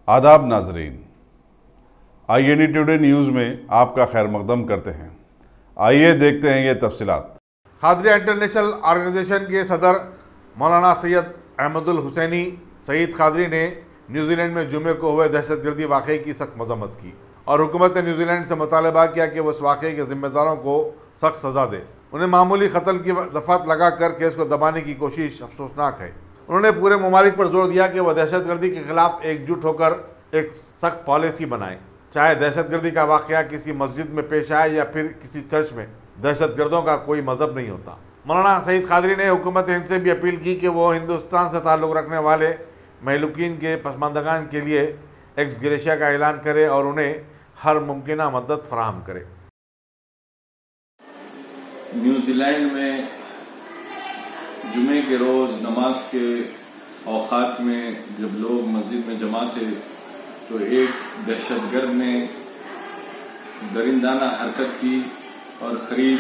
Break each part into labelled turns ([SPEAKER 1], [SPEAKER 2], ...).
[SPEAKER 1] आदाब नाजरीन, INE today news में आपका खैर मकदम करते हैं। आइए देखते हैं ये तफसीलात।
[SPEAKER 2] खादरिया इंटरनेशनल ऑर्गेनाइजेशन के सदर मौलाना सैयद अहमदुल हुसैनी सईद खादरी ने न्यूजीलैंड में जुमे को हुए दहशतगर्दी वाक़े की सख्त मजम्मत की और हुकूमत ने न्यूजीलैंड से मुतालबा किया कि वो इस वाक़े के ज़िम्मेदारों को सख्त सज़ा दे। उन्हें मामूली कत्ल की दफात लगाकर केस को दबाने की कोशिश अफसोसनाक है। उन्होंने पूरे ममालिक पर जोर दिया कि वह दहशतगर्दी के खिलाफ एकजुट होकर एक सख्त पॉलिसी बनाए, चाहे दहशतगर्दी का वाक़या किसी मस्जिद में पेश आए या फिर किसी चर्च में। दहशतगर्दों का कोई मजहब नहीं होता। मौलाना सईद खादरी ने हुकूमत हिंद से भी अपील की कि वो हिंदुस्तान से ताल्लुक़ रखने वाले महलूकीन के पसमानदगान के लिए एक्स ग्रेशिया का ऐलान करे और उन्हें हर मुमकिना मदद फराहम करे।
[SPEAKER 3] न्यूजीलैंड में जुमे के रोज़ नमाज के औकात में जब लोग मस्जिद में जमा थे तो एक दहशतगर्द ने दरिंदाना हरकत की और करीब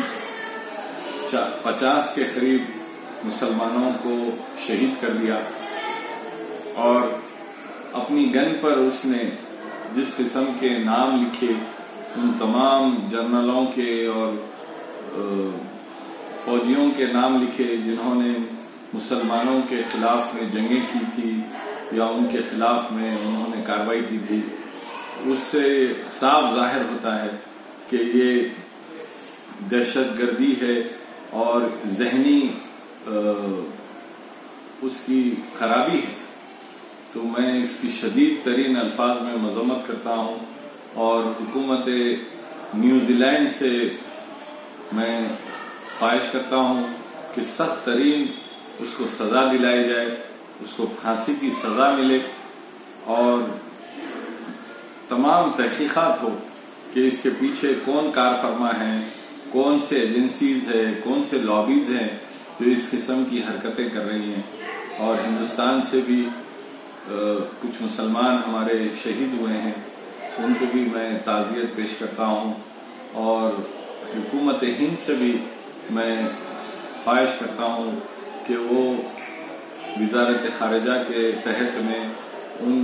[SPEAKER 3] 50 के करीब मुसलमानों को शहीद कर दिया। और अपनी गन पर उसने जिस किस्म के नाम लिखे उन तमाम जनरलों के और फौजियों के नाम लिखे जिन्होंने मुसलमानों के खिलाफ में जंगें की थी या उनके खिलाफ में उन्होंने कार्रवाई की थी, उससे साफ जाहिर होता है कि ये दहशतगर्दी है और जहनी उसकी खराबी है। तो मैं इसकी शदीद तरीन अल्फाज में मजम्मत करता हूँ और हुकूमत न्यूजीलैंड से मैं ख्वाहिश करता हूँ कि सख्त तरीन उसको सज़ा दिलाई जाए, उसको फांसी की सज़ा मिले और तमाम तहकीकात हो कि इसके पीछे कौन कारफरमा है, कौन से एजेंसीज है, कौन से लॉबीज हैं जो इस किस्म की हरकतें कर रही हैं। और हिंदुस्तान से भी कुछ मुसलमान हमारे शहीद हुए हैं, उनको भी मैं ताज़ियत पेश करता हूँ और हुकूमत हिंद से भी मैं ख्वाहिश करता हूँ कि वो वज़ारत ख़ारिजा के तहत में उन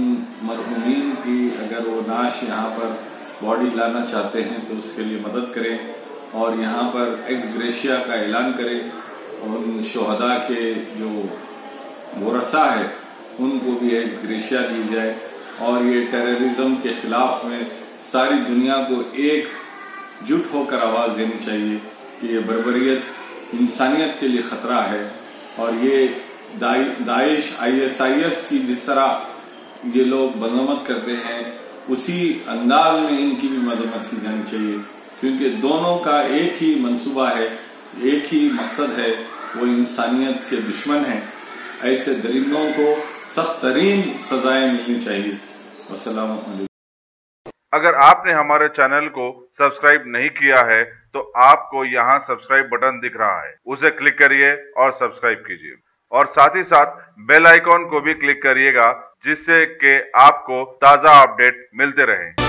[SPEAKER 3] मरहूमीन की अगर वो नाश यहाँ पर बॉडी लाना चाहते हैं तो उसके लिए मदद करें और यहाँ पर एक्स ग्रेशिया का ऐलान करें। उन शोहदा के जो वरसा है उनको भी एक्स ग्रेशिया दी जाए और ये टेररिज्म के खिलाफ में सारी दुनिया को एकजुट होकर आवाज़ देनी चाहिए कि ये बर्बरियत इंसानियत के लिए ख़तरा है। और ये दाइश ISIS की जिस तरह ये लोग मजम्मत करते हैं उसी अंदाज में इनकी भी मजम्मत की जानी चाहिए, क्योंकि दोनों का एक ही मंसूबा है, एक ही मकसद है, वो इंसानियत के दुश्मन हैं। ऐसे दरिंदों को सख्त तरीन सजाएं मिलनी चाहिए। अस्सलामु अलैकुम।
[SPEAKER 1] अगर आपने हमारे चैनल को सब्सक्राइब नहीं किया है तो आपको यहाँ सब्सक्राइब बटन दिख रहा है, उसे क्लिक करिए और सब्सक्राइब कीजिए और साथ ही साथ बेल आइकॉन को भी क्लिक करिएगा जिससे कि आपको ताज़ा अपडेट मिलते रहे।